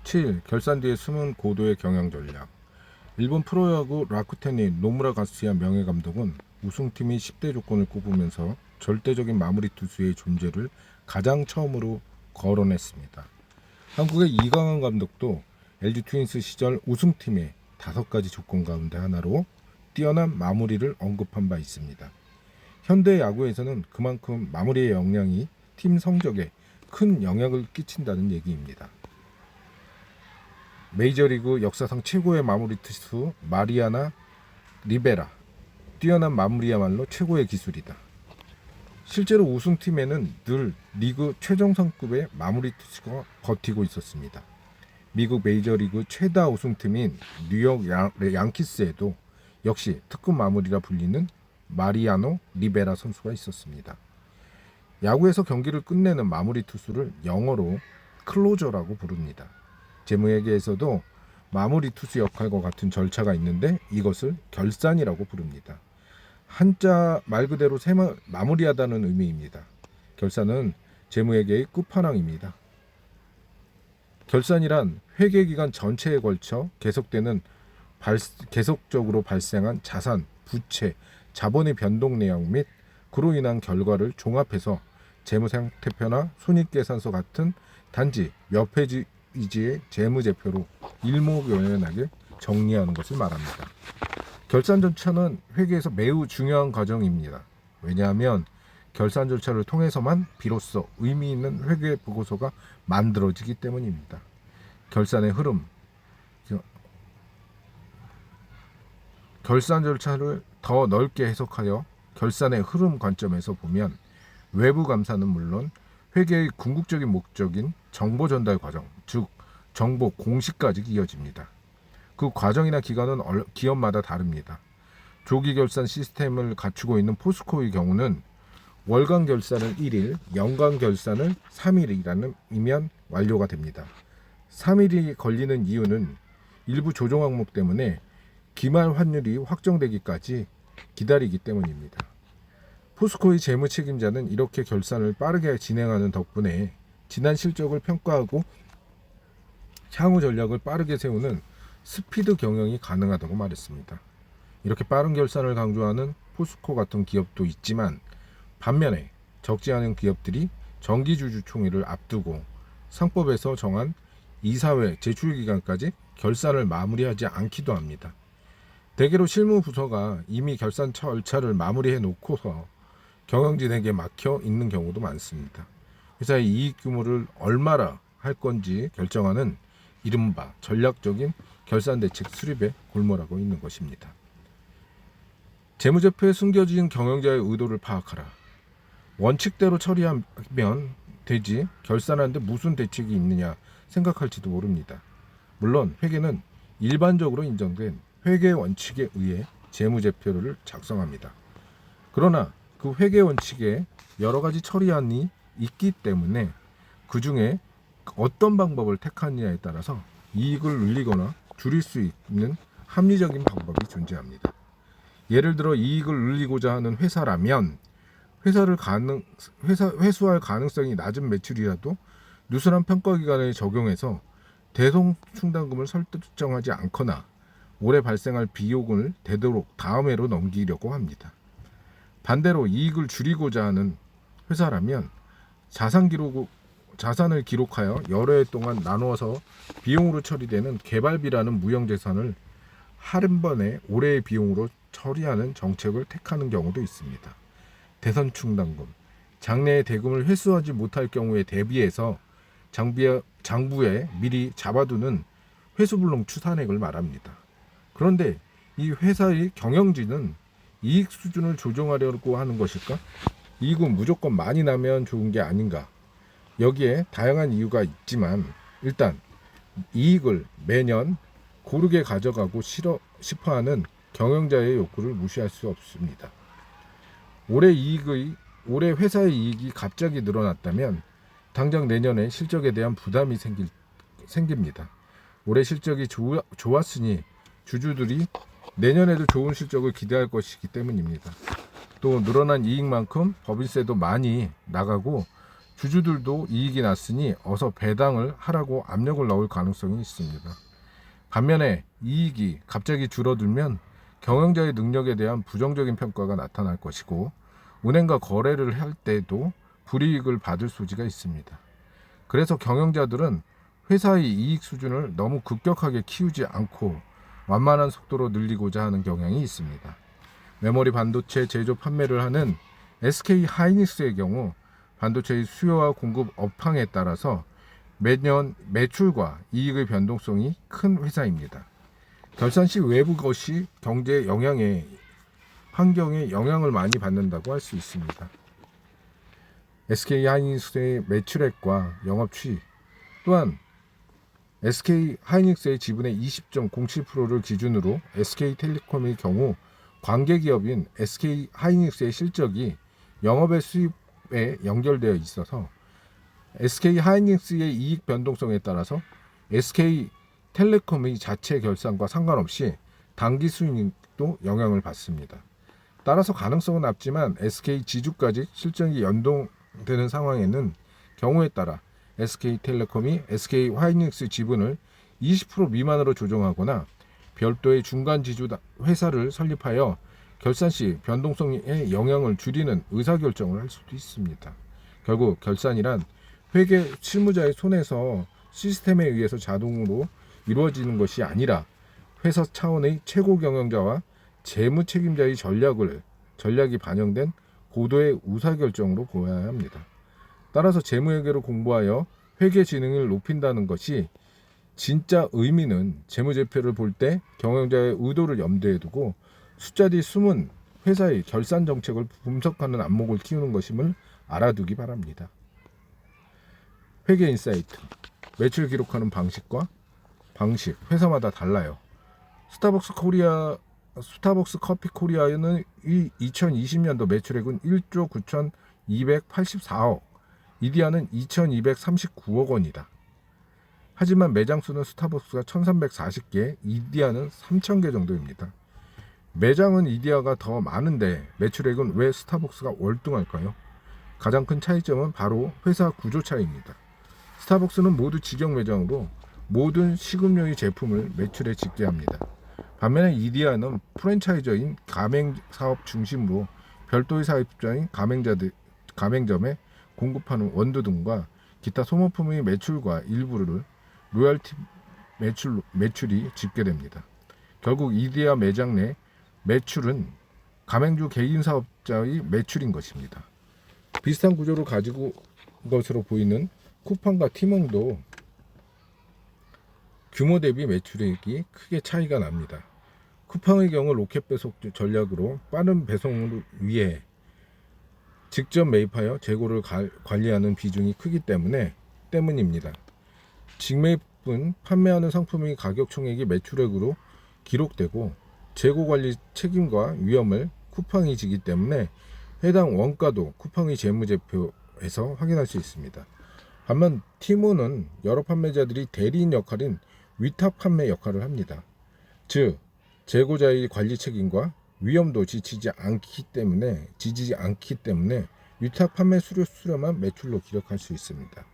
7. 결산 뒤에 숨은 고도의 경영 전략. 일본 프로야구 라쿠텐의 노무라 가스야 명예감독은 우승팀이 10대 조건을 꼽으면서 절대적인 마무리 투수의 존재를 가장 처음으로 거론했습니다. 한국의 이강한 감독도 LG 트윈스 시절 우승팀의 5가지 조건 가운데 하나로 뛰어난 마무리를 언급한 바 있습니다. 현대 야구에서는 그만큼 마무리의 역량이 팀 성적에 큰 영향을 끼친다는 얘기입니다. 메이저리그 역사상 최고의 마무리 투수 마리아나 리베라. 뛰어난 마무리야말로 최고의 기술이다. 실제로 우승팀에는 늘 리그 최정상급의 마무리 투수가 버티고 있었습니다. 미국 메이저리그 최다 우승팀인 뉴욕 양키스에도 역시 특급 마무리라 불리는 마리아노 리베라 선수가 있었습니다. 야구에서 경기를 끝내는 마무리 투수를 영어로 클로저라고 부릅니다. 재무회계에서도 마무리 투수 역할과 같은 절차가 있는데 이것을 결산이라고 부릅니다. 한자 말 그대로 마무리하다는 의미입니다. 결산은 재무회계의 끝판왕입니다. 결산이란 회계기간 전체에 걸쳐 계속적으로 발생한 자산, 부채, 자본의 변동 내역 및 그로 인한 결과를 종합해서 재무상태표나 손익계산서 같은 단지 몇 페이지의 재무제표로 일목요연하게 정리하는 것을 말합니다. 결산 절차는 회계에서 매우 중요한 과정입니다. 왜냐하면 결산 절차를 통해서만 비로소 의미 있는 회계 보고서가 만들어지기 때문입니다. 결산의 흐름, 결산 절차를 더 넓게 해석하여 결산의 흐름 관점에서 보면 외부 감사는 물론 회계의 궁극적인 목적인 정보 전달 과정, 즉 정보 공시까지 이어집니다. 그 과정이나 기간은 기업마다 다릅니다. 조기 결산 시스템을 갖추고 있는 포스코의 경우는 월간 결산을 1일, 연간 결산을 3일이면 완료가 됩니다. 3일이 걸리는 이유는 일부 조정 항목 때문에 기말 환율이 확정되기까지 기다리기 때문입니다. 포스코의 재무 책임자는 이렇게 결산을 빠르게 진행하는 덕분에 지난 실적을 평가하고 향후 전략을 빠르게 세우는 스피드 경영이 가능하다고 말했습니다. 이렇게 빠른 결산을 강조하는 포스코 같은 기업도 있지만 반면에 적지 않은 기업들이 정기주주총회를 앞두고 상법에서 정한 이사회 제출기간까지 결산을 마무리하지 않기도 합니다. 대개로 실무부서가 이미 결산 절차를 마무리해 놓고서 경영진에게 막혀 있는 경우도 많습니다. 회사의 이익 규모를 얼마나 할 건지 결정하는 이른바 전략적인 결산대책 수립에 골몰하고 있는 것입니다. 재무제표에 숨겨진 경영자의 의도를 파악하라. 원칙대로 처리하면 되지 결산하는데 무슨 대책이 있느냐 생각할지도 모릅니다. 물론 회계는 일반적으로 인정된 회계 원칙에 의해 재무제표를 작성합니다. 그러나 그 회계 원칙에 여러 가지 처리안이 있기 때문에 그 중에 어떤 방법을 택하느냐에 따라서 이익을 늘리거나 줄일 수 있는 합리적인 방법이 존재합니다. 예를 들어 이익을 늘리고자 하는 회사라면 회수할 가능성이 낮은 매출이라도 누수난 평가기간을 적용해서 대손충당금을 설정하지 않거나 올해 발생할 비용을 되도록 다음 해로 넘기려고 합니다. 반대로 이익을 줄이고자 하는 회사라면 자산을 기록하여 여러 해 동안 나누어서 비용으로 처리되는 개발비라는 무형재산을 한 번에 올해의 비용으로 처리하는 정책을 택하는 경우도 있습니다. 대선충당금, 장래의 대금을 회수하지 못할 경우에 대비해서 장부에 미리 잡아두는 회수불능 추산액을 말합니다. 그런데 이 회사의 경영진은 이익 수준을 조정하려고 하는 것일까? 이익은 무조건 많이 나면 좋은 게 아닌가? 여기에 다양한 이유가 있지만 일단 이익을 매년 고르게 가져가고 싶어하는 경영자의 욕구를 무시할 수 없습니다. 올해 회사의 이익이 갑자기 늘어났다면 당장 내년에 실적에 대한 부담이 생깁니다. 올해 실적이 좋았으니 주주들이 내년에도 좋은 실적을 기대할 것이기 때문입니다. 또 늘어난 이익만큼 법인세도 많이 나가고 주주들도 이익이 났으니 어서 배당을 하라고 압력을 넣을 가능성이 있습니다. 반면에 이익이 갑자기 줄어들면 경영자의 능력에 대한 부정적인 평가가 나타날 것이고 은행과 거래를 할 때도 불이익을 받을 소지가 있습니다. 그래서 경영자들은 회사의 이익 수준을 너무 급격하게 키우지 않고 완만한 속도로 늘리고자 하는 경향이 있습니다. 메모리 반도체 제조 판매를 하는 SK 하이닉스의 경우 반도체의 수요와 공급 업황에 따라서 매년 매출과 이익의 변동성이 큰 회사입니다. 결산 시 외부 것이 경제 환경에 영향을 많이 받는다고 할 수 있습니다. SK 하이닉스의 매출액과 영업 추이 또한 SK 하이닉스의 지분의 20.07%를 기준으로 SK텔레콤의 경우 관계기업인 SK 하이닉스의 실적이 영업의 수입에 연결되어 있어서 SK 하이닉스의 이익 변동성에 따라서 SK텔레콤의 자체 결산과 상관없이 당기 수익도 영향을 받습니다. 따라서 가능성은 낮지만 SK 지주까지 실적이 연동되는 상황에는 경우에 따라 SK텔레콤이 SK 하이닉스 지분을 20% 미만으로 조정하거나 별도의 중간 지주 회사를 설립하여 결산 시 변동성의 영향을 줄이는 의사결정을 할 수도 있습니다. 결국 결산이란 회계 실무자의 손에서 시스템에 의해서 자동으로 이루어지는 것이 아니라 회사 차원의 최고 경영자와 재무 책임자의 전략이 반영된 고도의 의사결정으로 보아야 합니다. 따라서 재무회계를 공부하여 회계 지능을 높인다는 것이 진짜 의미는 재무제표를 볼 때 경영자의 의도를 염두에 두고 숫자 뒤 숨은 회사의 결산 정책을 분석하는 안목을 키우는 것임을 알아두기 바랍니다. 회계 인사이트. 매출 기록하는 방식 회사마다 달라요. 스타벅스 커피 코리아는 2020년도 매출액은 1조 9,284억, 이디야는 2,239억 원이다. 하지만 매장 수는 스타벅스가 1,340개, 이디야는 3,000개 정도입니다. 매장은 이디야가 더 많은데 매출액은 왜 스타벅스가 월등할까요? 가장 큰 차이점은 바로 회사 구조 차이입니다. 스타벅스는 모두 직영 매장으로 모든 식음료의 제품을 매출에 집계합니다. 반면에 이디야는 프랜차이저인 가맹사업 중심으로 별도의 사업자인 가맹점에 공급하는 원두 등과 기타 소모품의 매출과 일부를 로열티 매출이 집계됩니다. 결국 이디야 매장 내 매출은 가맹주 개인 사업자의 매출인 것입니다. 비슷한 구조를 가지고 것으로 보이는 쿠팡과 티몬도 규모 대비 매출액이 크게 차이가 납니다. 쿠팡의 경우 로켓 배송 전략으로 빠른 배송을 위해 직접 매입하여 재고를 관리하는 비중이 크기 때문입니다. 직매입은 판매하는 상품의 가격 총액이 매출액으로 기록되고 재고 관리 책임과 위험을 쿠팡이 지기 때문에 해당 원가도 쿠팡의 재무제표에서 확인할 수 있습니다. 반면 티몬은 여러 판매자들이 대리인 역할인 위탁 판매 역할을 합니다. 즉 재고자의 관리 책임과 위험도 지지지 않기 때문에 위탁 판매 수수료만 매출로 기록할 수 있습니다.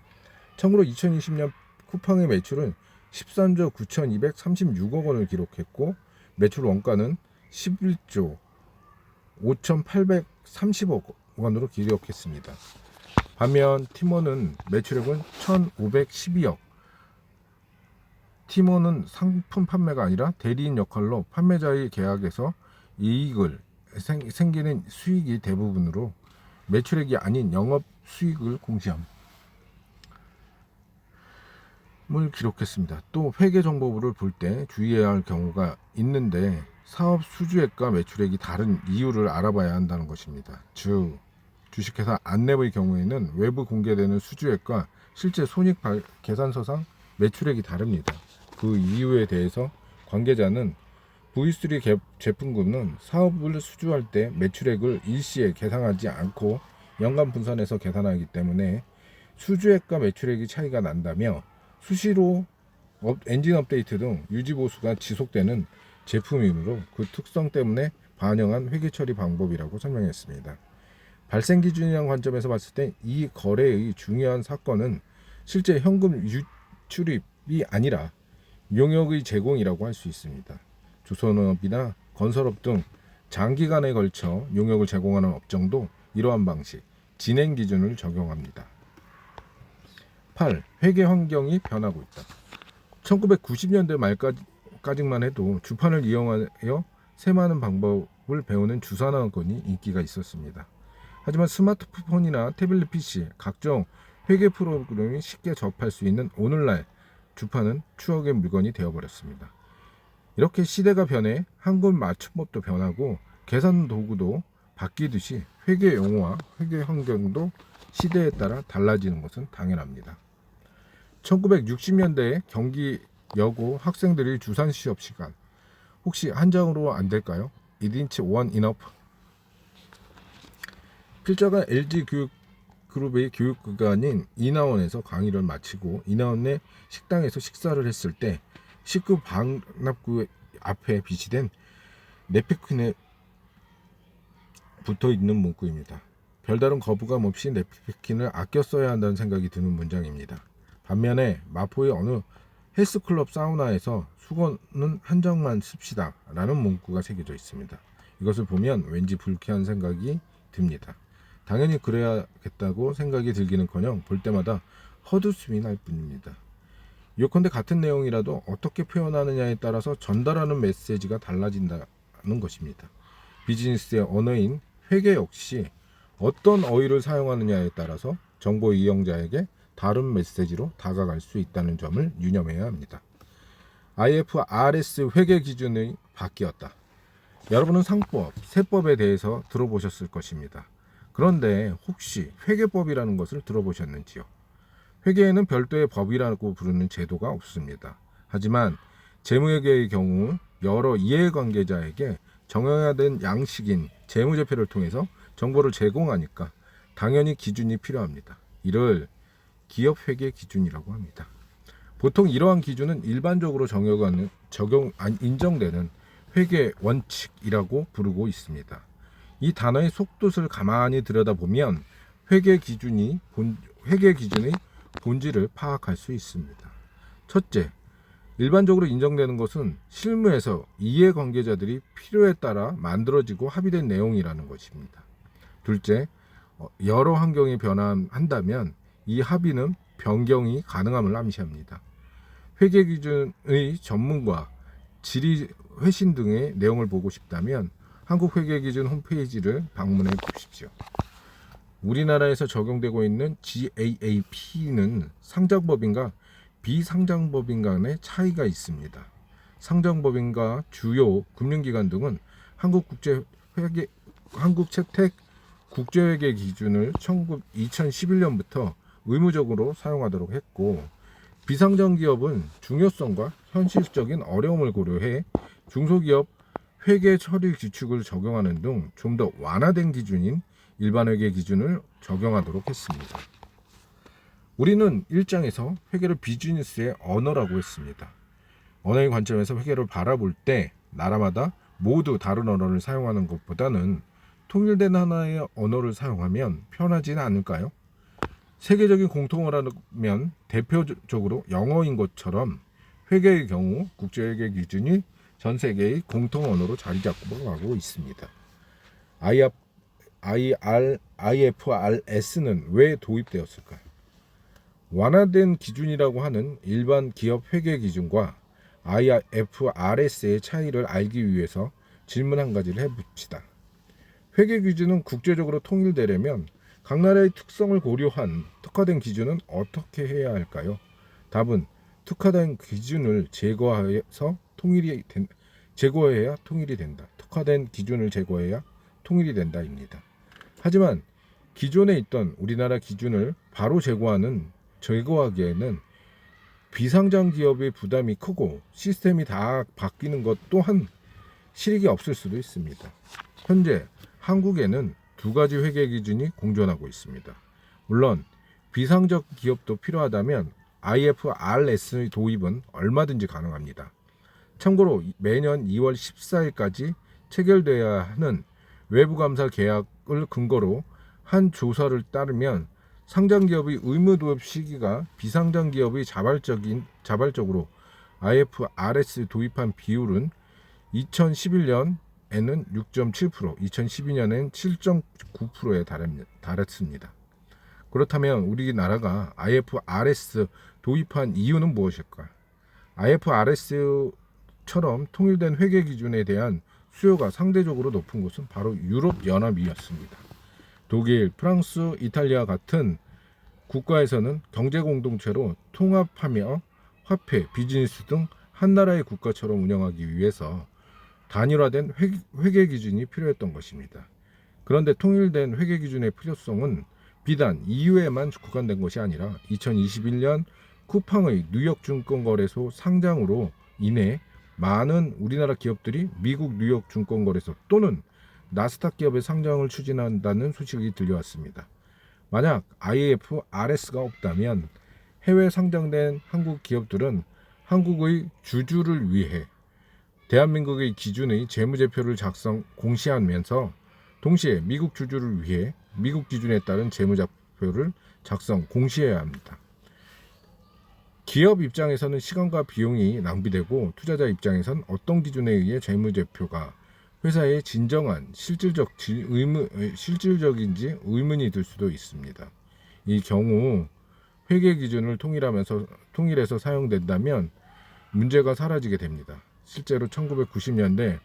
참고로 2020년 쿠팡의 매출은 13조 9,236억 원을 기록했고 매출 원가는 11조 5,830억 원으로 기록했습니다. 반면 티몬은 매출액은 1,512억. 티몬은 상품 판매가 아니라 대리인 역할로 판매자의 계약에서 이익을 생기는 수익이 대부분으로 매출액이 아닌 영업 수익을 공시함을 기록했습니다. 또 회계 정보부를 볼 때 주의해야 할 경우가 있는데 사업 수주액과 매출액이 다른 이유를 알아봐야 한다는 것입니다. 즉 주식회사 안랩의 경우에는 외부 공개되는 수주액과 실제 손익 계산서상 매출액이 다릅니다. 그 이유에 대해서 관계자는 V3 제품군은 사업을 수주할 때 매출액을 일시에 계산하지 않고 연간 분산해서 계산하기 때문에 수주액과 매출액이 차이가 난다며 수시로 엔진 업데이트 등 유지 보수가 지속되는 제품이므로 그 특성 때문에 반영한 회계 처리 방법이라고 설명했습니다. 발생 기준이라는 관점에서 봤을 때 이 거래의 중요한 사건은 실제 현금 유출입이 아니라 용역의 제공이라고 할 수 있습니다. 조선업이나 건설업 등 장기간에 걸쳐 용역을 제공하는 업종도 이러한 방식, 진행 기준을 적용합니다. 8. 회계 환경이 변하고 있다. 1990년대 말까지만 해도 주판을 이용하여 세마는 방법을 배우는 주산학원이 인기가 있었습니다. 하지만 스마트폰이나 태블릿 PC, 각종 회계 프로그램이 쉽게 접할 수 있는 오늘날 주판은 추억의 물건이 되어버렸습니다. 이렇게 시대가 변해 한글 맞춤법도 변하고 계산 도구도 바뀌듯이 회계 용어와 회계 환경도 시대에 따라 달라지는 것은 당연합니다. 1960년대에 경기 여고 학생들이 주산 시험 시간 혹시 한 장으로 안 될까요? 1인치 1 enough. 필자가 LG 교육그룹의 교육기관인 이나원에서 강의를 마치고 이나원의 식당에서 식사를 했을 때 식구 반납구 앞에 비치된 네프킨에 붙어있는 문구입니다. 별다른 거부감 없이 네프킨을 아껴 써야 한다는 생각이 드는 문장입니다. 반면에 마포의 어느 헬스클럽 사우나에서 수건은 한 장만 씁시다 라는 문구가 새겨져 있습니다. 이것을 보면 왠지 불쾌한 생각이 듭니다. 당연히 그래야겠다고 생각이 들기는커녕 볼 때마다 헛웃음이 날 뿐입니다. 요컨대 같은 내용이라도 어떻게 표현하느냐에 따라서 전달하는 메시지가 달라진다는 것입니다. 비즈니스의 언어인 회계 역시 어떤 어휘를 사용하느냐에 따라서 정보 이용자에게 다른 메시지로 다가갈 수 있다는 점을 유념해야 합니다. IFRS 회계 기준이 바뀌었다. 여러분은 상법, 세법에 대해서 들어보셨을 것입니다. 그런데 혹시 회계법이라는 것을 들어보셨는지요? 회계에는 별도의 법이라고 부르는 제도가 없습니다. 하지만 재무회계의 경우 여러 이해관계자에게 정형화된 양식인 재무제표를 통해서 정보를 제공하니까 당연히 기준이 필요합니다. 이를 기업회계 기준이라고 합니다. 보통 이러한 기준은 일반적으로 인정되는 회계 원칙이라고 부르고 있습니다. 이 단어의 속뜻을 가만히 들여다보면 회계 기준의 본질을 파악할 수 있습니다. 첫째, 일반적으로 인정되는 것은 실무에서 이해관계자들이 필요에 따라 만들어지고 합의된 내용이라는 것입니다. 둘째, 여러 환경이 변화한다면 이 합의는 변경이 가능함을 암시합니다. 회계기준의 전문가, 질의 회신 등의 내용을 보고 싶다면 한국회계기준 홈페이지를 방문해 보십시오. 우리나라에서 적용되고 있는 GAAP는 상장법인과 비상장법인 간의 차이가 있습니다. 상장법인과 주요 금융기관 등은 한국채택 국제회계 기준을 2011년부터 의무적으로 사용하도록 했고, 비상장 기업은 중요성과 현실적인 어려움을 고려해 중소기업 회계 처리 규칙을 적용하는 등 좀 더 완화된 기준인 일반회계 기준을 적용하도록 했습니다. 우리는 1장에서 회계를 비즈니스의 언어라고 했습니다. 언어의 관점에서 회계를 바라볼 때 나라마다 모두 다른 언어를 사용하는 것보다는 통일된 하나의 언어를 사용하면 편하지는 않을까요? 세계적인 공통어라면 대표적으로 영어인 것처럼 회계의 경우 국제회계 기준이 전 세계의 공통언어로 자리 잡고 가고 있습니다. IFRS는 왜 도입되었을까요? 완화된 기준이라고 하는 일반 기업 회계 기준과 IFRS의 차이를 알기 위해서 질문 한 가지를 해봅시다. 회계 기준은 국제적으로 통일되려면 각 나라의 특성을 고려한 특화된 기준은 어떻게 해야 할까요? 답은 특화된 기준을 제거해야 통일이 된다. 특화된 기준을 제거해야 통일이 된다입니다. 하지만 기존에 있던 우리나라 기준을 바로 제거하기에는 비상장 기업의 부담이 크고 시스템이 다 바뀌는 것 또한 실익이 없을 수도 있습니다. 현재 한국에는 두 가지 회계 기준이 공존하고 있습니다. 물론 비상장 기업도 필요하다면 IFRS의 도입은 얼마든지 가능합니다. 참고로 매년 2월 14일까지 체결돼야 하는 외부감사 계약을 근거로 한 조사를 따르면 상장기업의 의무도입 시기가 비상장기업의 자발적으로 IFRS 도입한 비율은 2011년에는 6.7%, 2012년에는 7.9%에 달했습니다. 그렇다면 우리나라가 IFRS 도입한 이유는 무엇일까? IFRS처럼 통일된 회계 기준에 대한 수요가 상대적으로 높은 곳은 바로 유럽연합이었습니다. 독일, 프랑스, 이탈리아 같은 국가에서는 경제 공동체로 통합하며 화폐, 비즈니스 등 한 나라의 국가처럼 운영하기 위해서 단일화된 회계 기준이 필요했던 것입니다. 그런데 통일된 회계 기준의 필요성은 비단 EU에만 국한된 것이 아니라 2021년 쿠팡의 뉴욕 증권거래소 상장으로 인해 많은 우리나라 기업들이 미국 뉴욕 증권거래소 또는 나스닥 기업의 상장을 추진한다는 소식이 들려왔습니다. 만약 IFRS가 없다면 해외 상장된 한국 기업들은 한국의 주주를 위해 대한민국의 기준의 재무제표를 공시하면서 동시에 미국 주주를 위해 미국 기준에 따른 재무제표를 공시해야 합니다. 기업 입장에서는 시간과 비용이 낭비되고 투자자 입장에선 어떤 기준에 의해 재무제표가 회사의 진정한 실질적인지 의문이 들 수도 있습니다. 이 경우 회계 기준을 통일해서 사용된다면 문제가 사라지게 됩니다. 실제로 1990년대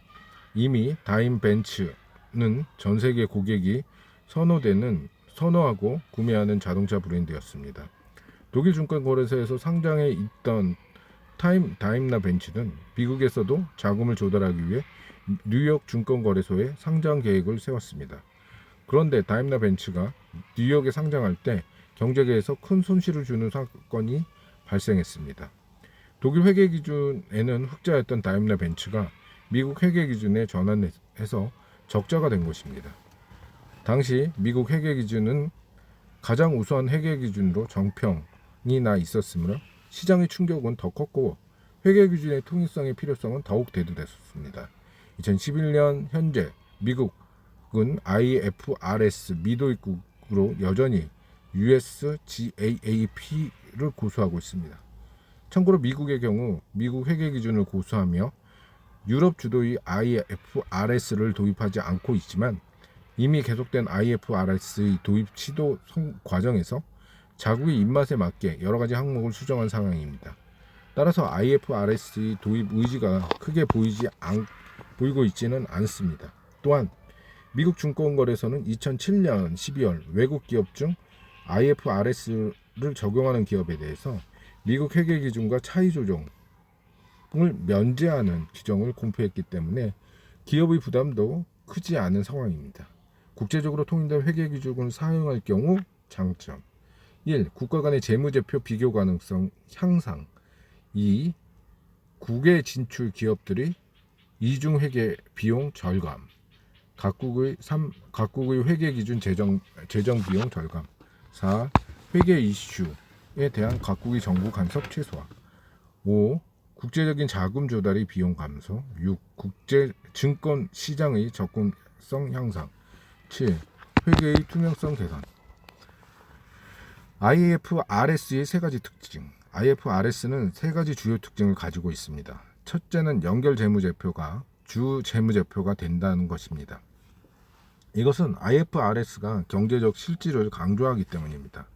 이미 다임벤츠는 전 세계 고객이 선호하고 구매하는 자동차 브랜드였습니다. 독일 증권거래소에서 상장해 있던 다임러 벤츠는 미국에서도 자금을 조달하기 위해 뉴욕 증권거래소에 상장 계획을 세웠습니다. 그런데 다임러 벤츠가 뉴욕에 상장할 때 경제계에서 큰 손실을 주는 사건이 발생했습니다. 독일 회계 기준에는 흑자였던 다임러 벤츠가 미국 회계 기준에 전환해서 적자가 된 것입니다. 당시 미국 회계 기준은 가장 우수한 회계 기준으로 정평이 나 있었으므로 시장의 충격은 더 컸고 회계 기준의 통일성의 필요성은 더욱 대두됐습니다. 2011년 현재 미국은 IFRS 미도입국으로 여전히 USGAAP를 고수하고 있습니다. 참고로 미국의 경우 미국 회계 기준을 고수하며 유럽 주도의 IFRS를 도입하지 않고 있지만 이미 계속된 IFRS의 도입 시도 과정에서 자국의 입맛에 맞게 여러 가지 항목을 수정한 상황입니다. 따라서 IFRS의 도입 의지가 크게 보이고 있지는 않습니다. 또한 미국 증권거래소는 2007년 12월 외국 기업 중 IFRS를 적용하는 기업에 대해서 미국 회계 기준과 차이 조정을 면제하는 규정을 공표했기 때문에 기업의 부담도 크지 않은 상황입니다. 국제적으로 통일된 회계 기준을 사용할 경우 장점 1. 국가 간의 재무제표 비교 가능성 향상 2. 국외 진출 기업들이 이중회계 비용 절감 각국의 회계 기준 재정 비용 절감 4. 회계 이슈에 대한 각국의 정부 간섭 최소화 5. 국제적인 자금 조달의 비용 감소 6. 국제 증권 시장의 접근성 향상 7. 회계의 투명성 개선 IFRS의 세 가지 특징 IFRS는 세 가지 주요 특징을 가지고 있습니다. 첫째는 연결 재무제표가 주 재무제표가 된다는 것입니다. 이것은 IFRS가 경제적 실질을 강조하기 때문입니다.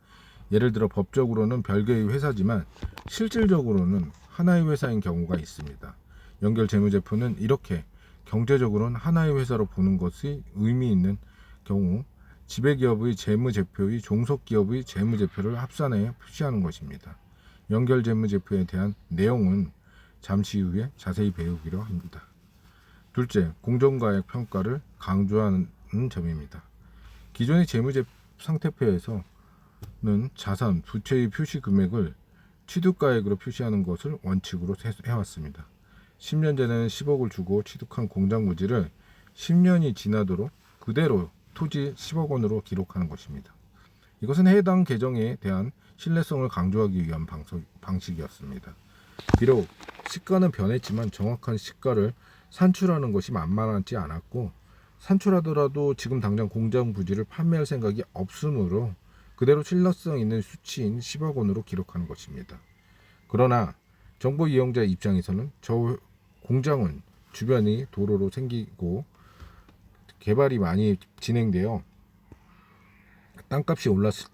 예를 들어 법적으로는 별개의 회사지만 실질적으로는 하나의 회사인 경우가 있습니다. 연결 재무제표는 이렇게 경제적으로는 하나의 회사로 보는 것이 의미 있는 경우 지배기업의 재무제표의 종속기업의 재무제표를 합산해 표시하는 것입니다. 연결 재무제표에 대한 내용은 잠시 후에 자세히 배우기로 합니다. 둘째, 공정가액 평가를 강조하는 점입니다. 기존의 재무상태표에서는 자산, 부채의 표시 금액을 취득가액으로 표시하는 것을 원칙으로 해왔습니다. 10년 전에는 10억을 주고 취득한 공장 부지를 10년이 지나도록 그대로 토지 10억 원으로 기록하는 것입니다. 이것은 해당 계정에 대한 신뢰성을 강조하기 위한 방식이었습니다. 비록 시가는 변했지만 정확한 시가를 산출하는 것이 만만하지 않았고 산출하더라도 지금 당장 공장 부지를 판매할 생각이 없으므로 그대로 신뢰성 있는 수치인 10억 원으로 기록하는 것입니다. 그러나 정보 이용자 입장에서는 저 공장은 주변이 도로로 생기고 개발이 많이 진행되어 땅값이 올랐을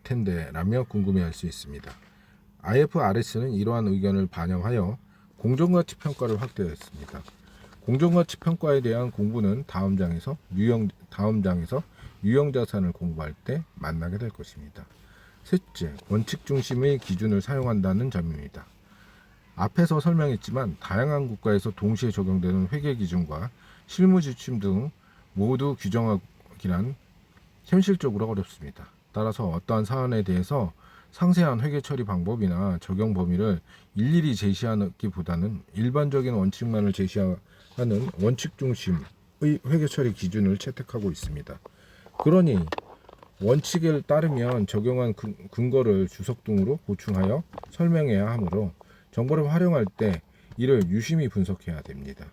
텐데라며 궁금해할 수 있습니다. IFRS는 이러한 의견을 반영하여 공정가치 평가를 확대했습니다. 공정가치 평가에 대한 공부는 다음 장에서 유형 자산을 공부할 때 만나게 될 것입니다. 셋째, 원칙 중심의 기준을 사용한다는 점입니다. 앞에서 설명했지만 다양한 국가에서 동시에 적용되는 회계 기준과 실무 지침 등 모두 규정하기란 현실적으로 어렵습니다. 따라서 어떠한 사안에 대해서 상세한 회계 처리 방법이나 적용 범위를 일일이 제시하기보다는 일반적인 원칙만을 제시하는 원칙 중심의 회계 처리 기준을 채택하고 있습니다. 그러니 원칙을 따르면 적용한 근거를 주석 등으로 보충하여 설명해야 하므로 정보를 활용할 때 이를 유심히 분석해야 됩니다.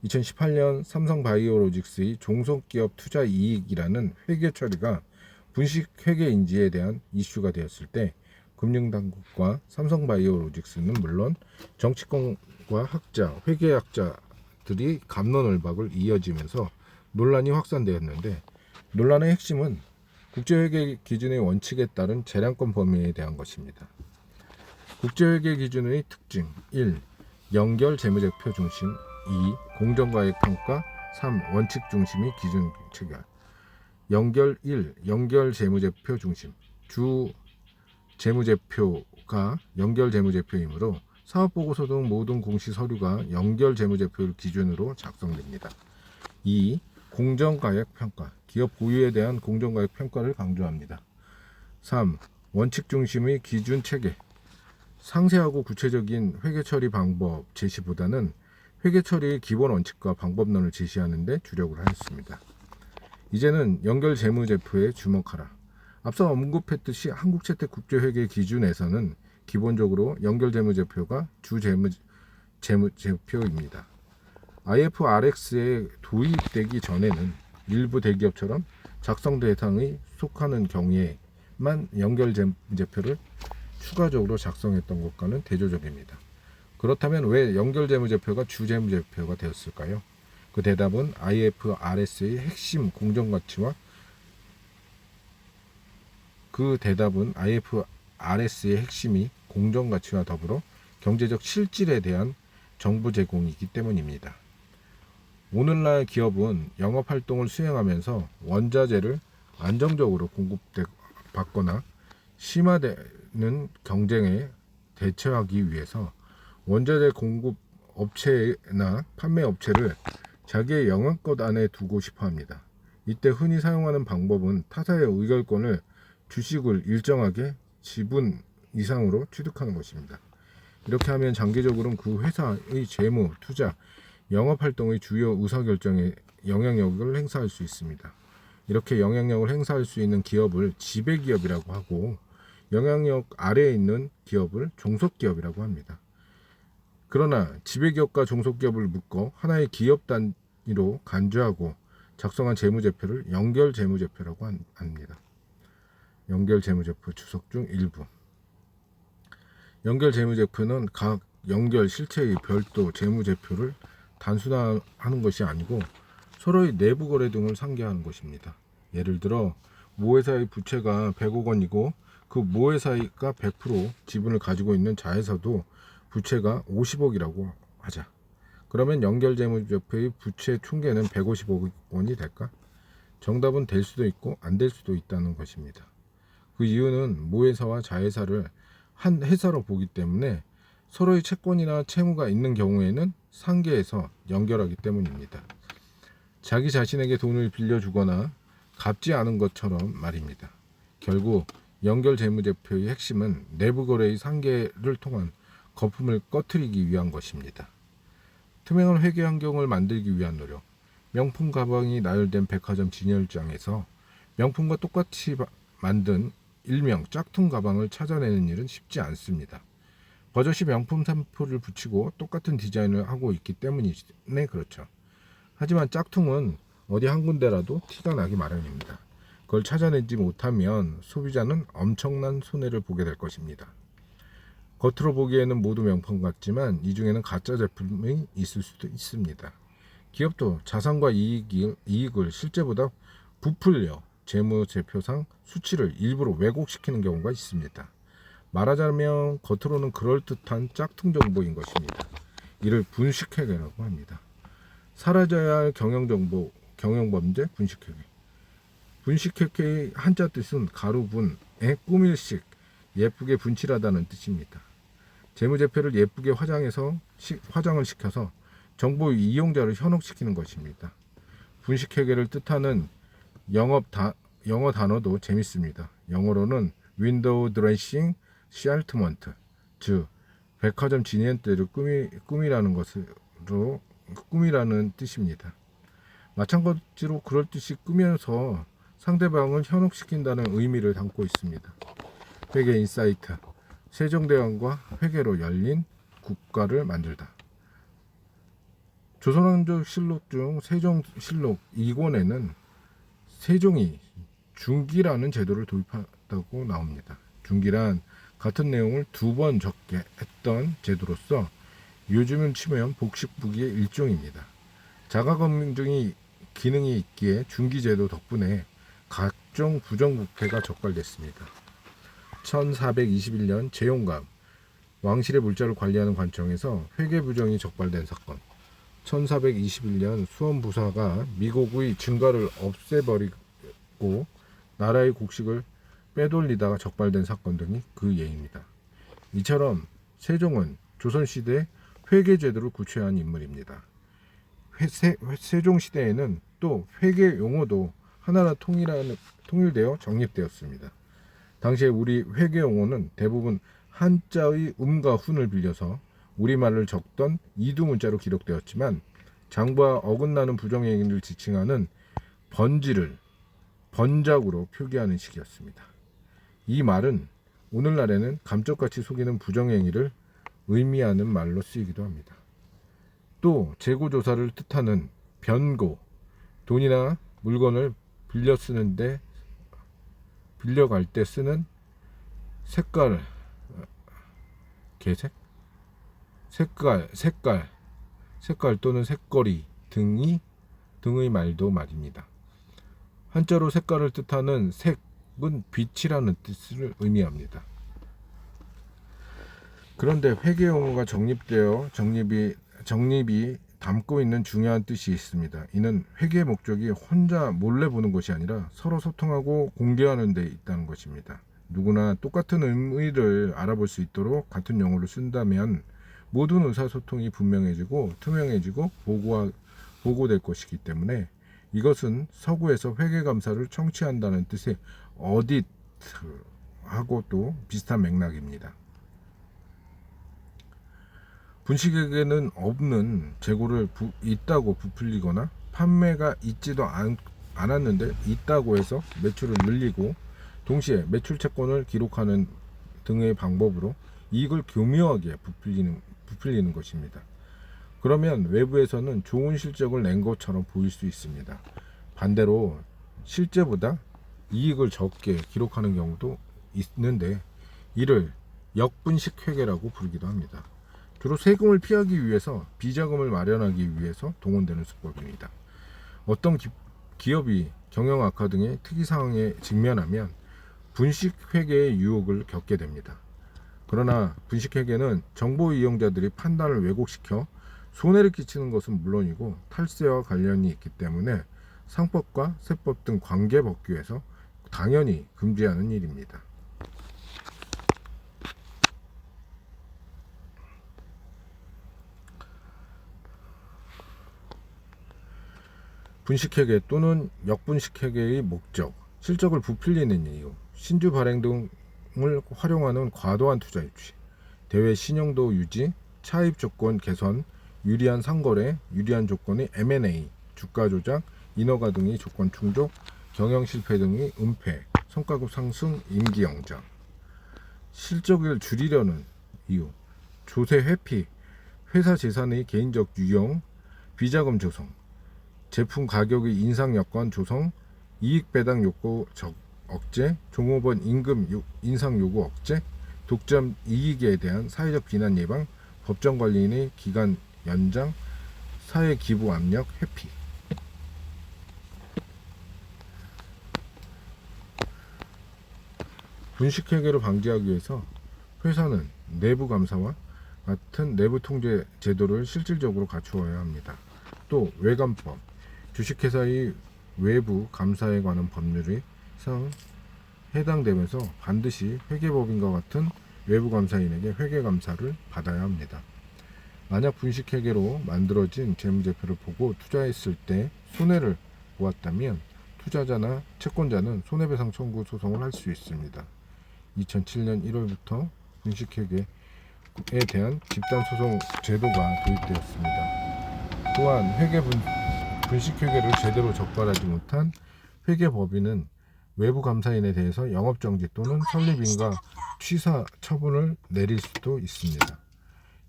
2018년 삼성바이오로직스의 종속기업 투자 이익이라는 회계 처리가 분식 회계 인지에 대한 이슈가 되었을 때 금융당국과 삼성바이오로직스는 물론 정치권과 학자, 회계학자들이 갑론을박을 이어지면서 논란이 확산되었는데 논란의 핵심은 국제회계 기준의 원칙에 따른 재량권 범위에 대한 것입니다. 국제회계 기준의 특징 1. 연결 재무제표 중심 2. 공정가액 평가 3. 원칙 중심의 기준 체결 연결 1. 연결 재무제표 중심 주 재무제표가 연결 재무제표이므로 사업보고서 등 모든 공시 서류가 연결 재무제표를 기준으로 작성됩니다. 2. 공정가액 평가 기업 보유에 대한 공정가액 평가를 강조합니다. 3. 원칙 중심의 기준 체계 상세하고 구체적인 회계 처리 방법 제시보다는 회계 처리의 기본 원칙과 방법론을 제시하는 데 주력을 하였습니다. 이제는 연결 재무제표에 주목하라. 앞서 언급했듯이 한국채택국제회계 기준에서는 기본적으로 연결 재무제표가 주 재무제표입니다. IFRS에 도입되기 전에는 일부 대기업처럼 작성 대상의 속하는 경우에만 연결 재무제표를 추가적으로 작성했던 것과는 대조적입니다. 그렇다면 왜 연결 재무제표가 주 재무제표가 되었을까요? 그 대답은 IFRS의 핵심 공정가치와 더불어 경제적 실질에 대한 정보 제공이기 때문입니다. 오늘날 기업은 영업활동을 수행하면서 원자재를 안정적으로 공급받거나 심화되는 경쟁에 대처하기 위해서 원자재 공급 업체나 판매 업체를 자기의 영향권 안에 두고 싶어 합니다. 이때 흔히 사용하는 방법은 타사의 의결권을 주식을 일정하게 지분 이상으로 취득하는 것입니다. 이렇게 하면 장기적으로는 그 회사의 재무, 투자, 영업활동의 주요 의사결정에 영향력을 행사할 수 있습니다. 이렇게 영향력을 행사할 수 있는 기업을 지배기업이라고 하고 영향력 아래에 있는 기업을 종속기업이라고 합니다. 그러나 지배기업과 종속기업을 묶어 하나의 기업 단위로 간주하고 작성한 재무제표를 연결재무제표라고 합니다. 연결재무제표 주석 중 일부. 연결재무제표는 각 연결 실체의 별도 재무제표를 단순화하는 것이 아니고 서로의 내부 거래 등을 상기하는 것입니다. 예를 들어 모 회사의 부채가 100억 원이고 그 모 회사가 100% 지분을 가지고 있는 자회사도 부채가 50억이라고 하자. 그러면 연결재무제표의 부채 총계는 150억 원이 될까? 정답은 될 수도 있고 안 될 수도 있다는 것입니다. 그 이유는 모 회사와 자회사를 한 회사로 보기 때문에 서로의 채권이나 채무가 있는 경우에는 상계해서 연결하기 때문입니다. 자기 자신에게 돈을 빌려주거나 갚지 않은 것처럼 말입니다. 결국 연결재무제표의 핵심은 내부 거래의 상계를 통한 거품을 꺼트리기 위한 것입니다. 투명한 회계 환경을 만들기 위한 노력. 명품 가방이 나열된 백화점 진열장에서 명품과 똑같이 만든 일명 짝퉁 가방을 찾아내는 일은 쉽지 않습니다. 버젓이 명품 샘플을 붙이고 똑같은 디자인을 하고 있기 때문에 그렇죠. 하지만 짝퉁은 어디 한 군데라도 티가 나기 마련입니다. 그걸 찾아내지 못하면 소비자는 엄청난 손해를 보게 될 것입니다. 겉으로 보기에는 모두 명품 같지만 이 중에는 가짜 제품이 있을 수도 있습니다. 기업도 자산과 이익을 실제보다 부풀려 재무제표상 수치를 일부러 왜곡시키는 경우가 있습니다. 말하자면 겉으로는 그럴듯한 짝퉁 정보인 것입니다. 이를 분식회계라고 합니다. 사라져야 할 경영정보, 경영범죄, 분식회계. 분식회계의 한자 뜻은 가루분에 꾸밀식, 예쁘게 분칠하다는 뜻입니다. 재무제표를 예쁘게 화장을 시켜서 정보 이용자를 현혹시키는 것입니다. 분식회계를 뜻하는 영어 단어도 재밌습니다. 영어로는 윈도우 드레싱 샬트먼트, 즉 백화점 진입대를 꾸미라는 뜻입니다. 마찬가지로 그럴듯이 꾸며서 상대방을 현혹시킨다는 의미를 담고 있습니다. 회계 인사이트, 세종대왕과 회계로 열린 국가를 만들다. 조선왕조 실록 중 세종실록 2권에는 세종이 중기라는 제도를 도입했다고 나옵니다. 중기란 같은 내용을 2번 적게 했던 제도로서 요즘은 치면 복식부기의 일종입니다. 자가검증이 기능이 있기에 중기제도 덕분에 각종 부정부패가 적발됐습니다. 1421년 재용감 왕실의 물자를 관리하는 관청에서 회계부정이 적발된 사건, 1421년 수원부사가 미국의 증가를 없애버리고 나라의 국식을 빼돌리다가 적발된 사건 등이 그 예입니다. 이처럼 세종은 조선시대 회계제도를 구체화한 인물입니다. 세종시대에는 또 회계 용어도 하나로 통일되어 정립되었습니다. 당시에 우리 회계 용어는 대부분 한자의 음과 훈을 빌려서 우리말을 적던 이두문자로 기록되었지만 장부와 어긋나는 부정행위를 지칭하는 번지를 번작으로 표기하는 식이었습니다. 이 말은 오늘날에는 감쪽같이 속이는 부정행위를 의미하는 말로 쓰이기도 합니다. 또 재고조사를 뜻하는 변고, 돈이나 물건을 빌려갈 때 쓰는 색깔 또는 색거리 등의 말도 말입니다. 한자로 색깔을 뜻하는 색은 빛이라는 뜻을 의미합니다. 그런데 회계 용어가 정립이 담고 있는 중요한 뜻이 있습니다. 이는 회계의 목적이 혼자 몰래 보는 것이 아니라 서로 소통하고 공개하는 데 있다는 것입니다. 누구나 똑같은 의미를 알아볼 수 있도록 같은 용어를 쓴다면 모든 의사소통이 분명해지고 투명해지고 보고될 것이기 때문에 이것은 서구에서 회계감사를 청취한다는 뜻의 어디트하고도 비슷한 맥락입니다. 분식회계는 없는 재고를 있다고 부풀리거나 판매가 있지도 않았는데 있다고 해서 매출을 늘리고 동시에 매출 채권을 기록하는 등의 방법으로 이익을 교묘하게 부풀리는 것입니다. 그러면 외부에서는 좋은 실적을 낸 것처럼 보일 수 있습니다. 반대로 실제보다 이익을 적게 기록하는 경우도 있는데 이를 역분식 회계라고 부르기도 합니다. 주로 세금을 피하기 위해서 비자금을 마련하기 위해서 동원되는 수법입니다. 어떤 기업이 경영 악화 등의 특이 상황에 직면하면 분식 회계의 유혹을 겪게 됩니다. 그러나 분식 회계는 정보 이용자들이 판단을 왜곡시켜 손해를 끼치는 것은 물론이고 탈세와 관련이 있기 때문에 상법과 세법 등 관계법규에서 당연히 금지하는 일입니다. 분식회계 또는 역분식회계의 목적, 실적을 부풀리는 이유, 신주 발행 등을 활용하는 과도한 투자 유치, 대외 신용도 유지, 차입 조건 개선, 유리한 상거래, 유리한 조건의 M&A, 주가 조작, 인허가 등의 조건 충족, 경영 실패 등의 은폐, 성과급 상승, 임기 연장. 실적을 줄이려는 이유, 조세 회피, 회사 재산의 개인적 유용, 비자금 조성, 제품 가격의 인상 여건 조성, 이익 배당 욕구 억제, 종업원 임금 인상 요구 억제, 독점 이익에 대한 사회적 비난 예방, 법정 관리인의 기간 연장, 사회 기부 압력 회피. 분식회계를 방지하기 위해서 회사는 내부 감사와 같은 내부 통제 제도를 실질적으로 갖추어야 합니다. 또 외감법, 주식회사의 외부 감사에 관한 법률이 해당되면서 반드시 회계법인과 같은 외부 감사인에게 회계 감사를 받아야 합니다. 만약 분식회계로 만들어진 재무제표를 보고 투자했을 때 손해를 보았다면 투자자나 채권자는 손해배상 청구 소송을 할 수 있습니다. 2007년 1월부터 분식회계에 대한 집단소송 제도가 도입되었습니다. 또한 분식회계를 제대로 적발하지 못한 회계법인은 외부 감사인에 대해서 영업정지 또는 설립인가 취사 처분을 내릴 수도 있습니다.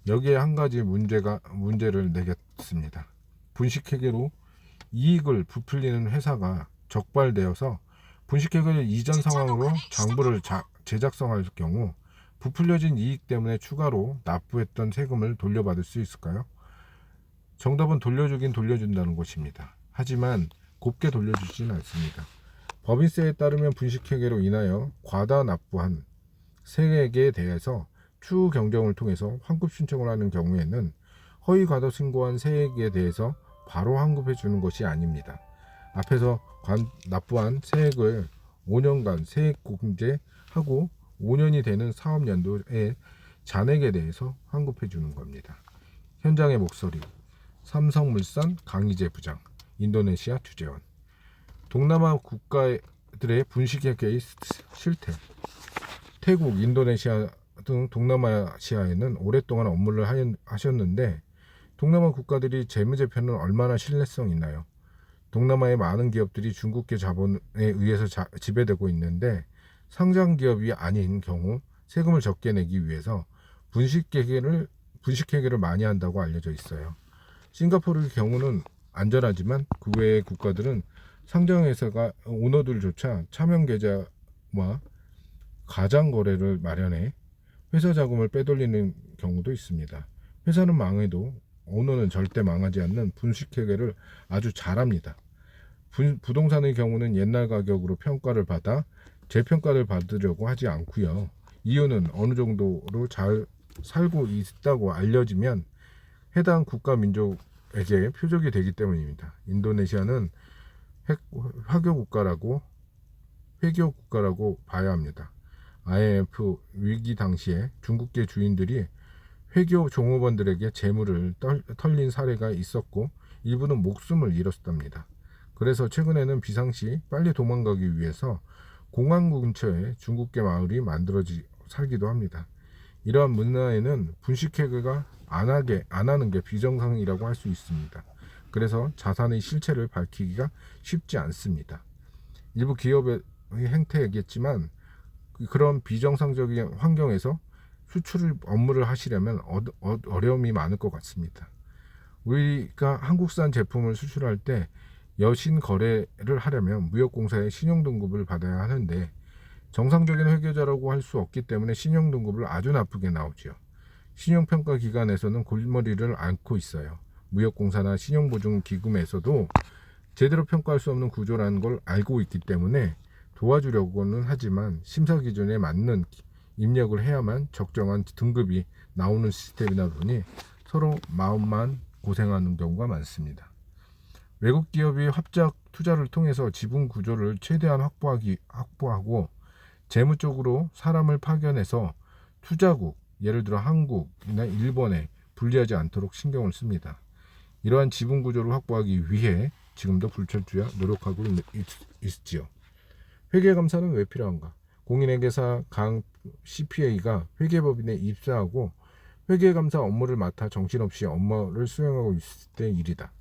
여기에 한 가지 문제를 내겠습니다. 분식회계로 이익을 부풀리는 회사가 적발되어서 분식회계를 이전 상황으로 장부를 재작성할 경우 부풀려진 이익 때문에 추가로 납부했던 세금을 돌려받을 수 있을까요? 정답은 돌려주긴 돌려준다는 것입니다. 하지만 곱게 돌려주지는 않습니다. 법인세에 따르면 분식회계로 인하여 과다 납부한 세액에 대해서 추후 경정을 통해서 환급 신청을 하는 경우에는 허위 과다 신고한 세액에 대해서 바로 환급해 주는 것이 아닙니다. 앞에서 납부한 세액을 5년간 세액 공제하고 5년이 되는 사업연도에 잔액에 대해서 환급해 주는 겁니다. 현장의 목소리, 삼성물산 강희재 부장, 인도네시아 주재원. 동남아 국가들의 분식회계의 실태. 태국, 인도네시아 등 동남아시아에는 오랫동안 업무를 하셨는데 동남아 국가들이 재무제표는 얼마나 신뢰성 있나요? 동남아의 많은 기업들이 중국계 자본에 의해서 지배되고 있는데 상장 기업이 아닌 경우 세금을 적게 내기 위해서 분식회계를 많이 한다고 알려져 있어요. 싱가포르의 경우는 안전하지만 그 외의 국가들은 상장회사가 오너들조차 차명계좌와 가장거래를 마련해 회사 자금을 빼돌리는 경우도 있습니다. 회사는 망해도 오너는 절대 망하지 않는 분식회계를 아주 잘합니다. 부동산의 경우는 옛날 가격으로 평가를 받아 재평가를 받으려고 하지 않고요. 이유는 어느 정도로 잘 살고 있다고 알려지면 해당 국가 민족에게 표적이 되기 때문입니다. 인도네시아는 회교 국가라고 봐야 합니다. IMF 위기 당시에 중국계 주인들이 회교 종업원들에게 재물을 털린 사례가 있었고 일부는 목숨을 잃었답니다. 그래서 최근에는 비상시 빨리 도망가기 위해서 공항 근처에 중국계 마을이 만들어지 살기도 합니다. 이러한 문화에는 분식회계가 안 하는 게 비정상이라고 할 수 있습니다. 그래서 자산의 실체를 밝히기가 쉽지 않습니다. 일부 기업의 행태이겠지만 그런 비정상적인 환경에서 업무를 하시려면 어려움이 많을 것 같습니다. 우리가 한국산 제품을 수출할 때 여신 거래를 하려면 무역공사의 신용등급을 받아야 하는데 정상적인 회계자라고 할 수 없기 때문에 신용등급을 아주 나쁘게 나오죠. 신용평가 기관에서는 골머리를 앓고 있어요. 무역공사나 신용보증기금에서도 제대로 평가할 수 없는 구조라는 걸 알고 있기 때문에 도와주려고는 하지만 심사 기준에 맞는 입력을 해야만 적정한 등급이 나오는 시스템이다 보니 서로 마음만 고생하는 경우가 많습니다. 외국 기업이 합작 투자를 통해서 지분 구조를 최대한 확보하고 재무적으로 사람을 파견해서 투자국, 예를 들어 한국이나 일본에 불리하지 않도록 신경을 씁니다. 이러한 지분 구조를 확보하기 위해 지금도 불철주야 노력하고 있지요. 회계감사는 왜 필요한가? 공인회계사 강 CPA가 회계법인에 입사하고 회계감사 업무를 맡아 정신없이 업무를 수행하고 있을 때 일이다.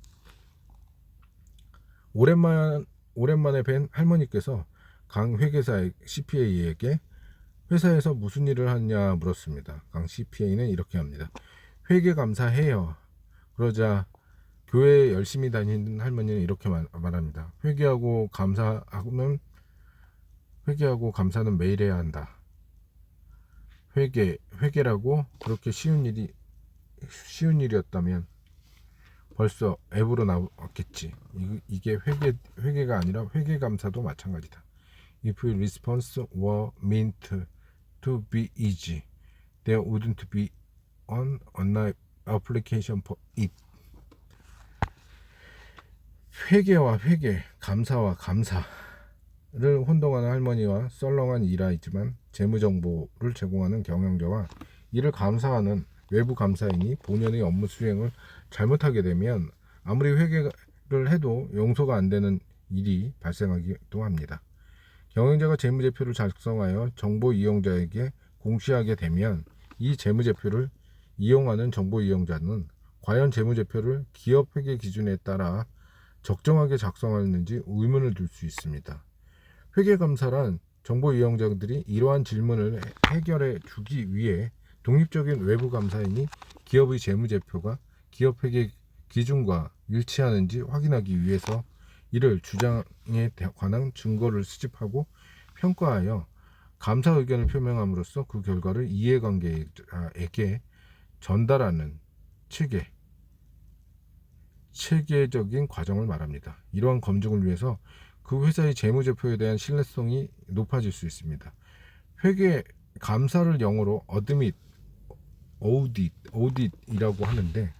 오랜만에 뵌 할머니께서 강 회계사의 CPA에게 회사에서 무슨 일을 하냐 물었습니다. 강 CPA는 이렇게 합니다. 회계감사해요. 그러자 교회 열심히 다니는 할머니는 이렇게 말합니다. 회개하고 감사는 매일 해야 한다. 회개라고 그렇게 쉬운 일이었다면 벌써 앱으로 나왔겠지. 이게 회개가 아니라 회개감사도 마찬가지다. If response were meant to be easy, there wouldn't be an application for it. 회개와 감사와 감사를 혼동하는 할머니와 썰렁한 일하이지만 재무정보를 제공하는 경영자와 이를 감사하는 외부 감사인이 본연의 업무 수행을 잘못하게 되면 아무리 회개를 해도 용서가 안 되는 일이 발생하기도 합니다. 경영자가 재무제표를 작성하여 정보 이용자에게 공시하게 되면 이 재무제표를 이용하는 정보 이용자는 과연 재무제표를 기업 회계 기준에 따라 적정하게 작성하였는지 의문을 둘 수 있습니다. 회계감사란 정보 이용자들이 이러한 질문을 해결해 주기 위해 독립적인 외부 감사인이 기업의 재무제표가 기업 회계 기준과 일치하는지 확인하기 위해서 이를 주장에 관한 증거를 수집하고 평가하여 감사 의견을 표명함으로써 그 결과를 이해관계자에게 전달하는 체계적인 과정을 말합니다. 이러한 검증을 위해서 그 회사의 재무제표에 대한 신뢰성이 높아질 수 있습니다. 회계 감사를 영어로 audit이라고 하는데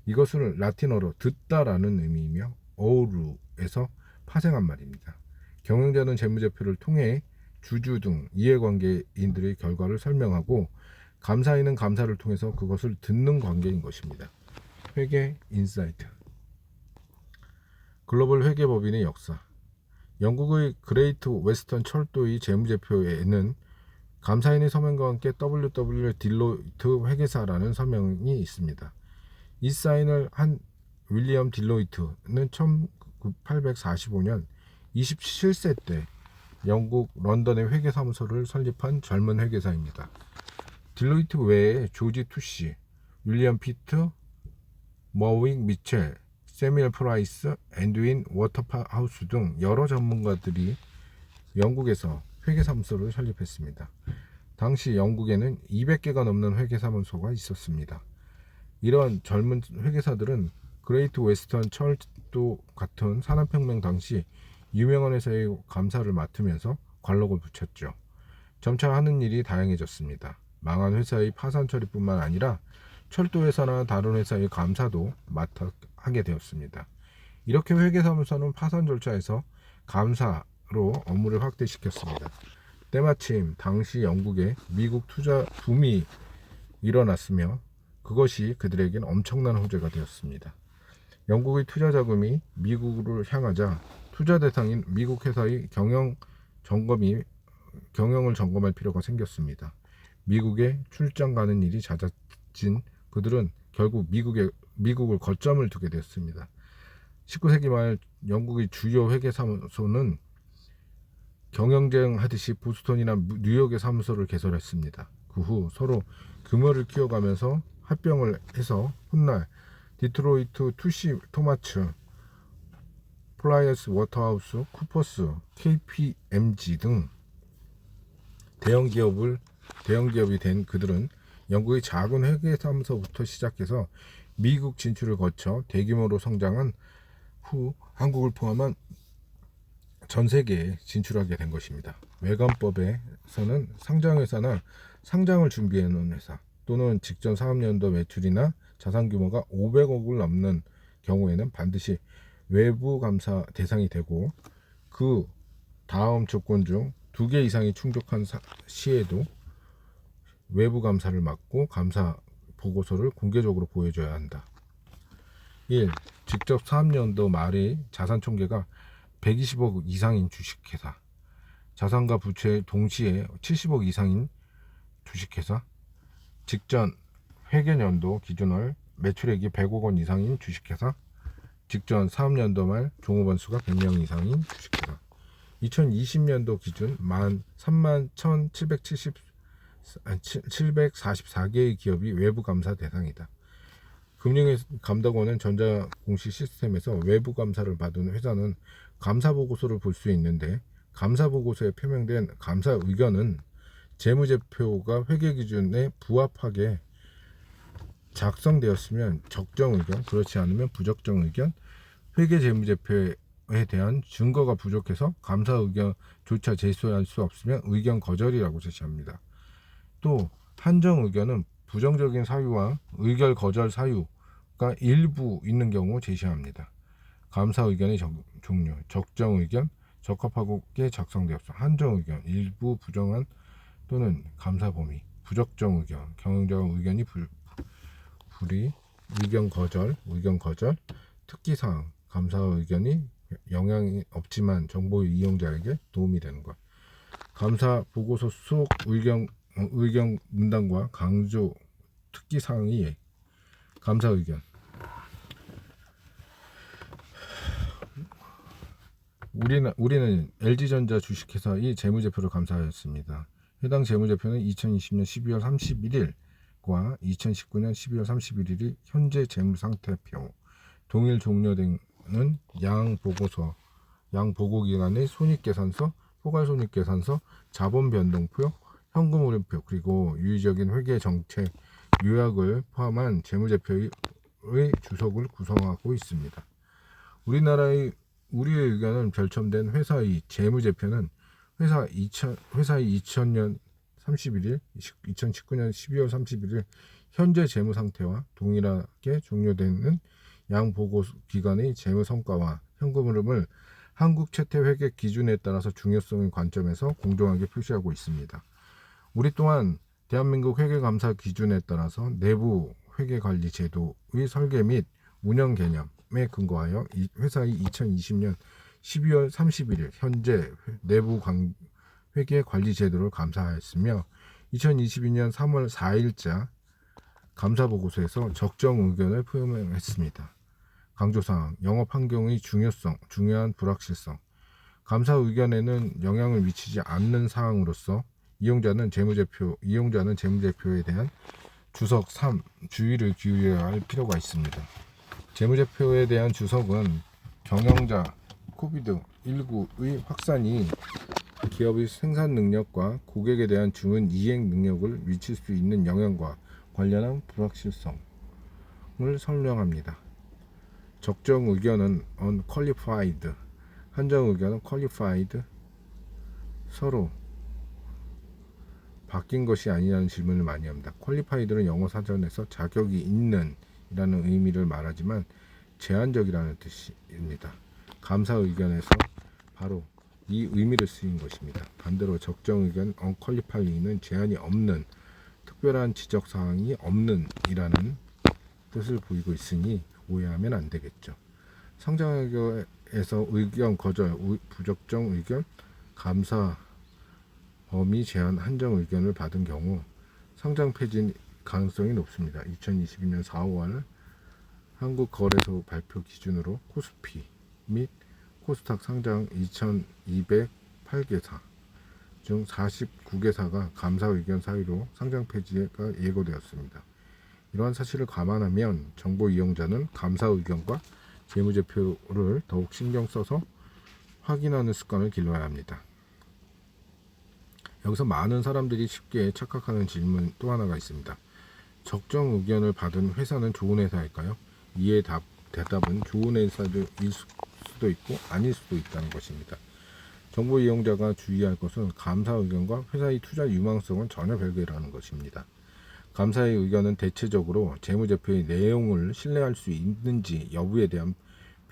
이것을 라틴어로 듣다라는 의미이며 어우루에서 파생한 말입니다. 경영자는 재무제표를 통해 주주 등 이해관계인들의 결과를 설명하고 감사인은 감사를 통해서 그것을 듣는 관계인 것입니다. 회계 인사이트. 글로벌 회계법인의 역사. 영국의 그레이트 웨스턴 철도의 재무제표에는 감사인의 서명과 함께 WW 딜로이트 회계사라는 서명이 있습니다. 이 사인을 한 윌리엄 딜로이트는 1845년 27세 때 영국 런던의 회계사무소를 설립한 젊은 회계사입니다. 딜로이트 외에 조지 투시, 윌리엄 피트, 머윅 미첼, 세뮤얼 프라이스, 앤드윈 워터하우스 등 여러 전문가들이 영국에서 회계사무소를 설립했습니다. 당시 영국에는 200개가 넘는 회계사무소가 있었습니다. 이런 젊은 회계사들은 그레이트 웨스턴 철도 같은 산업혁명 당시 유명한 회사의 감사를 맡으면서 관록을 붙였죠. 점차 하는 일이 다양해졌습니다. 망한 회사의 파산 처리뿐만 아니라 철도회사나 다른 회사의 감사도 맡아 하게 되었습니다. 이렇게 회계사무소는 파산 절차에서 감사로 업무를 확대시켰습니다. 때마침 당시 영국에 미국 투자 붐이 일어났으며 그것이 그들에겐 엄청난 호재가 되었습니다. 영국의 투자 자금이 미국으로 향하자 투자 대상인 미국 회사의 경영을 점검할 필요가 생겼습니다. 미국에 출장 가는 일이 잦아진 그들은 결국 미국을 거점을 두게 되었습니다. 19세기 말 영국의 주요 회계사무소는 경영쟁하듯이 보스턴이나 뉴욕의 사무소를 개설했습니다. 그 후 서로 규모를 키워가면서 합병을 해서 훗날 디트로이트 투시 토마츠, 플라이어스 워터하우스, 쿠퍼스, KPMG 등 대형기업이 된 그들은 영국의 작은 회계사무소부터 시작해서 미국 진출을 거쳐 대규모로 성장한 후 한국을 포함한 전 세계에 진출하게 된 것입니다. 외관법에서는 상장회사나 상장을 준비해놓은 회사 또는 직전 사업연도 매출이나 자산 규모가 500억을 넘는 경우에는 반드시 외부 감사 대상이 되고 그 다음 조건 중 2개 이상이 충족한 시에도 외부 감사를 맡고 감사 보고서를 공개적으로 보여줘야 한다. 1. 직접 사업연도 말의 자산 총계가 120억 이상인 주식회사, 자산과 부채 동시에 70억 이상인 주식회사, 직전 회계연도 기준월 매출액이 100억 원 이상인 주식회사, 직전 사업연도 말 종업원 수가 100명 이상인 주식회사. 2020년도 기준 31,744개의 기업이 외부 감사 대상이다. 금융감독원은 전자공시 시스템에서 외부 감사를 받은 회사는 감사 보고서를 볼 수 있는데, 감사 보고서에 표명된 감사 의견은 재무제표가 회계 기준에 부합하게 작성되었으면 적정 의견, 그렇지 않으면 부적정 의견, 회계 재무제표에 대한 증거가 부족해서 감사 의견조차 제시할 수 없으면 의견 거절이라고 제시합니다. 또 한정 의견은 부정적인 사유와 의결 거절 사유가 일부 있는 경우 제시합니다. 감사 의견의 종류, 적정 의견, 적합하게 작성되었어. 한정 의견, 일부 부정한 또는 감사 범위, 부적정 의견, 경영적 의견이 불의, 의견 거절, 특기사항, 감사 의견이 영향이 없지만 정보 이용자에게 도움이 되는 것. 감사 보고서 수록 의견 문단과 강조 특기사항이 감사 의견. 우리는 LG전자 주식회사의 재무제표를 감사하였습니다. 해당 재무제표는 2020년 12월 31일과 2019년 12월 31일이 현재 재무상태표, 동일 종료되는 양보고서, 양보고기간의 손익계산서, 포괄손익계산서, 자본변동표, 현금흐름표, 그리고 유의적인 회계 정책 요약을 포함한 재무제표의 주석을 구성하고 있습니다. 우리의 의견은 별첨된 회사의 재무제표는 회사의 2000년 31일, 2019년 12월 31일 현재 재무 상태와 동일하게 종료되는 양보고 기간의 재무 성과와 현금 흐름을 한국 채택 회계 기준에 따라서 중요성의 관점에서 공정하게 표시하고 있습니다. 우리 또한 대한민국 회계감사 기준에 따라서 내부 회계관리 제도의 설계 및 운영 개념에 근거하여 회사의 2020년 12월 31일 현재 내부 회계관리 제도를 감사하였으며 2022년 3월 4일자 감사보고서에서 적정 의견을 표명했습니다. 강조사항, 영업 환경의 중요한 불확실성. 감사 의견에는 영향을 미치지 않는 사항으로서 이용자는 재무제표에 대한 주석 3, 주의를 기울여야 할 필요가 있습니다. 재무제표에 대한 주석은 경영자 코비드-19의 확산이 기업의 생산 능력과 고객에 대한 주문 이행 능력을 미칠 수 있는 영향과 관련한 불확실성을 설명합니다. 적정 의견은 unqualified, 한정 의견은 qualified, 서로 바뀐 것이 아니냐는 질문을 많이 합니다. qualified는 영어 사전에서 자격이 있는 이라는 의미를 말하지만 제한적이라는 뜻입니다. 감사 의견에서 바로 이 의미를 쓰인 것입니다. 반대로 적정 의견 unqualified는 제한이 없는, 특별한 지적 사항이 없는 이라는 뜻을 보이고 있으니 오해하면 안 되겠죠. 성장의견에서 의견 거절, 부적정 의견, 감사 범위 제한, 한정 의견을 받은 경우 상장 폐지 가능성이 높습니다. 2022년 4월 한국거래소 발표 기준으로 코스피 및 코스닥 상장 2208개사 중 49개사가 감사 의견 사유로 상장 폐지가 예고되었습니다. 이러한 사실을 감안하면 정보 이용자는 감사 의견과 재무제표를 더욱 신경 써서 확인하는 습관을 길러야 합니다. 여기서 많은 사람들이 쉽게 착각하는 질문 또 하나가 있습니다. 적정 의견을 받은 회사는 좋은 회사일까요? 이에 대답은 좋은 회사일 수도 있고 아닐 수도 있다는 것입니다. 정보 이용자가 주의할 것은 감사 의견과 회사의 투자 유망성은 전혀 별개라는 것입니다. 감사의 의견은 대체적으로 재무제표의 내용을 신뢰할 수 있는지 여부에 대한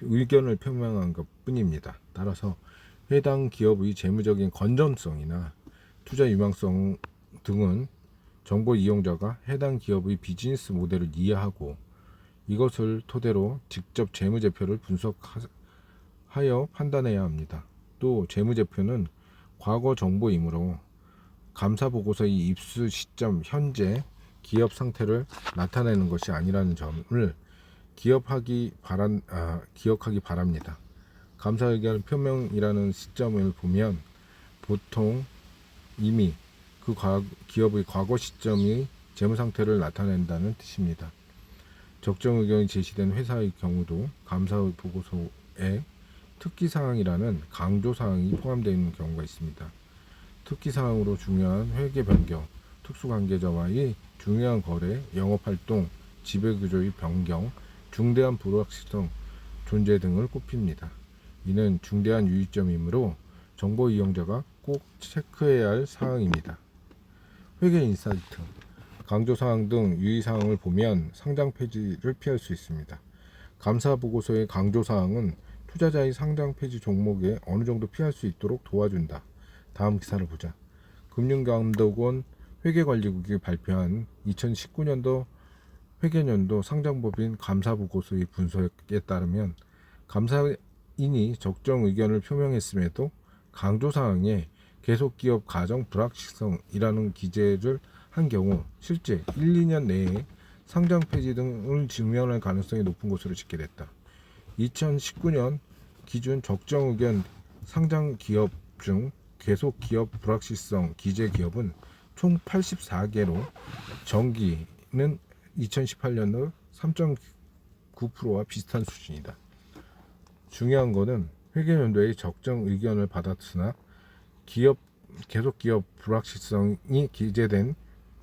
의견을 표명한 것 뿐입니다. 따라서 해당 기업의 재무적인 건전성이나 투자 유망성 등은 정보 이용자가 해당 기업의 비즈니스 모델을 이해하고 이것을 토대로 직접 재무제표를 분석하여 판단해야 합니다. 또 재무제표는 과거 정보이므로 감사보고서의 입수 시점 현재 기업 상태를 나타내는 것이 아니라는 점을 기억하기 바랍니다. 감사 의견 표명이라는 시점을 보면 보통 이미 그 기업의 과거 시점이 재무 상태를 나타낸다는 뜻입니다. 적정 의견이 제시된 회사의 경우도 감사 보고서에 특기사항이라는 강조사항이 포함되어 있는 경우가 있습니다. 특기사항으로 중요한 회계 변경, 특수관계자와의 중요한 거래, 영업활동, 지배구조의 변경, 중대한 불확실성 존재 등을 꼽힙니다. 이는 중대한 유의점이므로 정보 이용자가 꼭 체크해야 할 사항입니다. 회계 인사이트, 강조사항 등 유의사항을 보면 상장 폐지를 피할 수 있습니다. 감사보고서의 강조사항은 투자자의 상장 폐지 종목에 어느 정도 피할 수 있도록 도와준다. 다음 기사를 보자. 금융감독원 회계관리국이 발표한 2019년도 회계연도 상장법인 감사보고서의 분석에 따르면 감사인이 적정 의견을 표명했음에도 강조사항에 계속기업 가정 불확실성이라는 기재를 한 경우 실제 1, 2년 내에 상장 폐지 등을 직면할 가능성이 높은 것으로 집계됐다. 2019년 기준 적정 의견 상장 기업 중 계속 기업 불확실성 기재 기업은 총 84개로 정기는 2018년도 3.9%와 비슷한 수준이다. 중요한 것은 회계연도의 적정 의견을 받았으나 계속 기업 불확실성이 기재된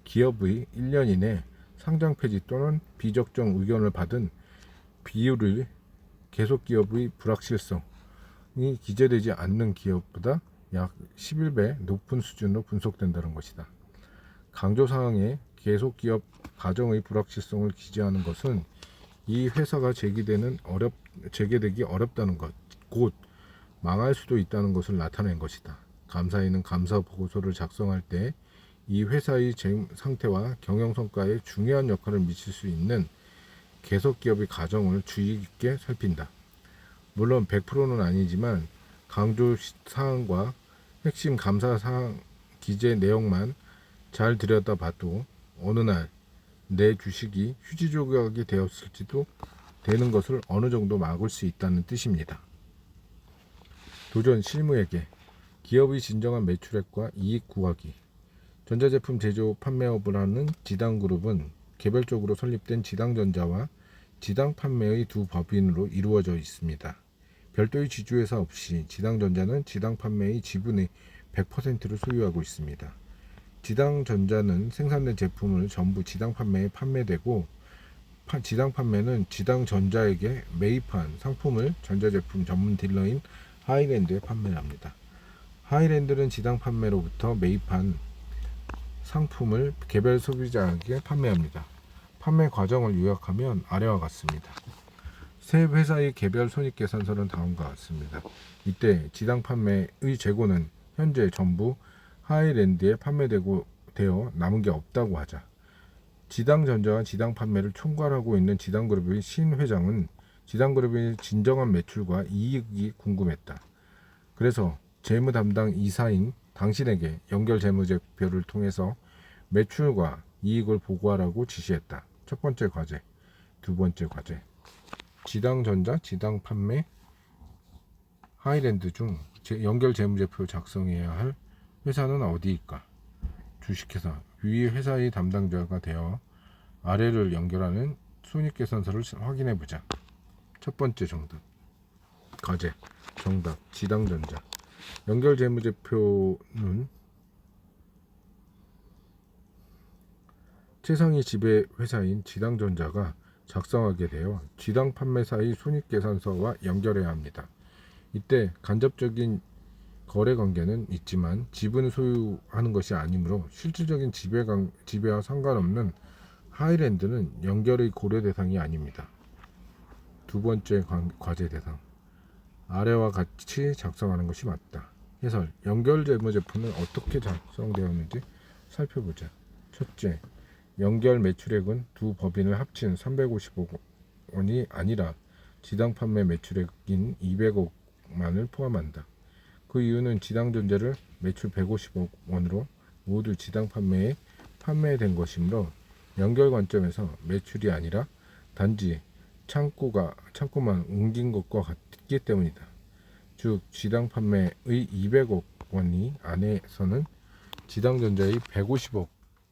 기업의 1년 이내 상장 폐지 또는 비적정 의견을 받은 비율을 계속 기업의 불확실성이 기재되지 않는 기업보다 약 11배 높은 수준으로 분석된다는 것이다. 강조사항에 계속 기업 가정의 불확실성을 기재하는 것은 이 회사가 재개되기 어렵다는 것, 곧 망할 수도 있다는 것을 나타낸 것이다. 감사인은 감사 보고서를 작성할 때 이 회사의 상태와 경영 성과에 중요한 역할을 미칠 수 있는 계속 기업의 가정을 주의 깊게 살핀다. 물론 100%는 아니지만 강조 사항과 핵심 감사 사항 기재 내용만 잘 들여다봐도 어느 날 내 주식이 휴지 조각이 되었을지도 되는 것을 어느 정도 막을 수 있다는 뜻입니다. 도전 실무회계, 기업의 진정한 매출액과 이익 구하기. 전자제품 제조 판매업을 하는 지당그룹은 개별적으로 설립된 지당전자와 지당 판매의 두 법인으로 이루어져 있습니다. 별도의 지주회사 없이 지당전자는 지당 판매의 지분의 100%를 소유하고 있습니다. 지당전자는 생산된 제품을 전부 지당 판매에 판매되고 지당 판매는 지당전자에게 매입한 상품을 전자제품 전문 딜러인 하이랜드에 판매합니다. 하이랜드는 지당 판매로부터 매입한 상품을 개별 소비자에게 판매합니다. 판매 과정을 요약하면 아래와 같습니다. 세 회사의 개별 손익계산서는 다음과 같습니다. 이때 지당 판매의 재고는 현재 전부 하이랜드에 되어 남은 게 없다고 하자. 지당전자와 지당 판매를 총괄하고 있는 지당그룹의 신 회장은 지당그룹의 진정한 매출과 이익이 궁금했다. 그래서 재무 담당 이사인 당신에게 연결 재무제표를 통해서 매출과 이익을 보고하라고 지시했다. 첫 번째 과제, 두 번째 과제. 지당전자, 지당 판매, 하이랜드 중 연결 재무제표 작성해야 할 회사는 어디일까? 주식회사, 위 회사의 담당자가 되어 아래를 연결하는 손익계산서를 확인해보자. 첫 번째 정답, 과제, 정답, 지당전자. 연결 재무제표는 최상위 지배 회사인 지당전자가 작성하게 되어 지당 판매사의 손익계산서와 연결해야 합니다. 이때 간접적인 거래 관계는 있지만 지분을 소유하는 것이 아니므로 실질적인 지배와 상관없는 하이랜드는 연결의 고려 대상이 아닙니다. 두 번째 과제 대상. 아래와 같이 작성하는 것이 맞다. 해설. 연결 재무제표는 어떻게 작성되었는지 살펴보자. 첫째, 연결 매출액은 두 법인을 합친 350억 원이 아니라 지당 판매 매출액인 200억만을 포함한다. 그 이유는 지당전자를 매출 150억 원으로 모두 지당 판매에 판매된 것이므로 연결 관점에서 매출이 아니라 단지 창고만 옮긴 것과 같기 때문이다. 즉 지당 판매의 200억 원이 안에서는 지당전자의 150억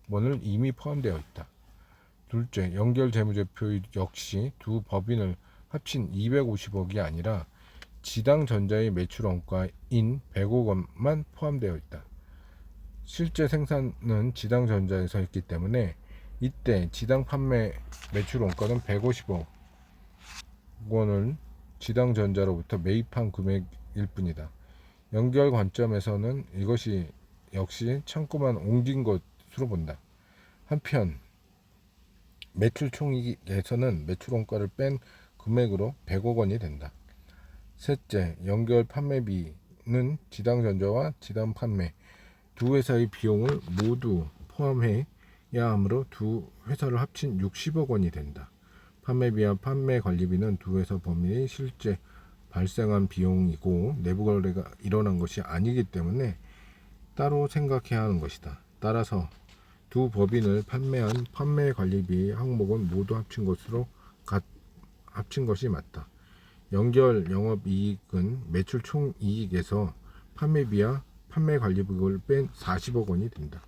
원을 이미 포함되어 있다. 둘째, 연결 재무제표 역시 두 법인을 합친 250억이 아니라 지당전자의 매출 원가인 100억 원만 포함되어 있다. 실제 생산은 지당전자에서 했기 때문에 이때 지당 판매 매출 원가는 150억 원을 지당전자로부터 매입한 금액일 뿐이다. 연결 관점에서는 이것이 역시 창고만 옮긴 것으로 본다. 한편 매출 총익에서는 매출 원가를 뺀 금액으로 100억 원이 된다. 셋째, 연결 판매비는 지당전자와 지당 판매 두 회사의 비용을 모두 포함해야 하므로 두 회사를 합친 60억 원이 된다. 판매비와 판매 관리비는 두 회사 법인이 실제 발생한 비용이고 내부 거래가 일어난 것이 아니기 때문에 따로 생각해야 하는 것이다. 따라서 두 법인을 판매한 판매 관리비 항목은 모두 합친 것이 맞다. 연결 영업이익은 매출 총이익에서 판매비와 판매 관리비를 뺀 40억 원이 된다.